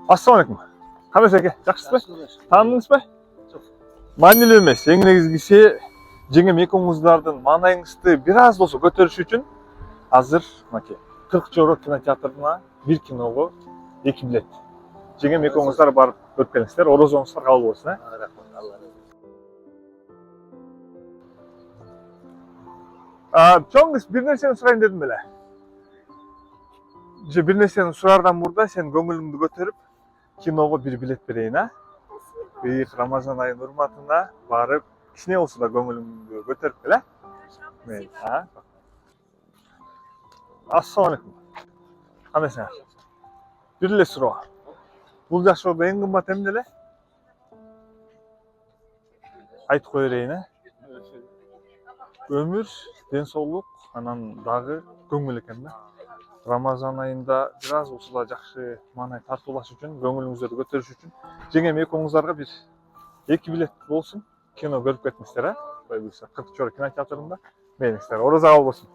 Assalamualaikum. Кандай эке? Жакшысызбы? Таандыңызбы? Маанилүү эмес. Эң негизгиси жеңем экөөңүздөрдүн маанайыңызды бир аз болсо көтөрүш үчүн азыр мынакей 40 жорок кинотеатрына бир киного 2 билет. Жеңем экөөңүздөр барып көрүп келиңиздер. Орозоңуздар кабыл болсун, Чоң бир нерсени сурайын дедим беле. Же бир нерсени сураардан мурда сен көңүлүңдү көтөрүп киного бир билет берейин, Быйык Рамазан айынын урматына барып, кичине болсо да көңүлүңдү көтөрүп кел, Мен, Ассалаумалейкум. Кандайсыңар? Бир эле суроо. Бул жашоодо эң кымбат эмне эле? Айтып кое берейин, Өмүр, ден соолук, анан дагы көңүл экен да. Рамазан айында бир аз болсо да жакшы маанай тартуулаш үчүн, көңүлүңүздү көтөрүш үчүн жеңем экөөңүздарга бир 2 билет болсун, кино көрүп кетиңиздер, Кудай буйрса 40 жорок кинотеатрында. Мейилиңиздер, орозо кабыл болсун.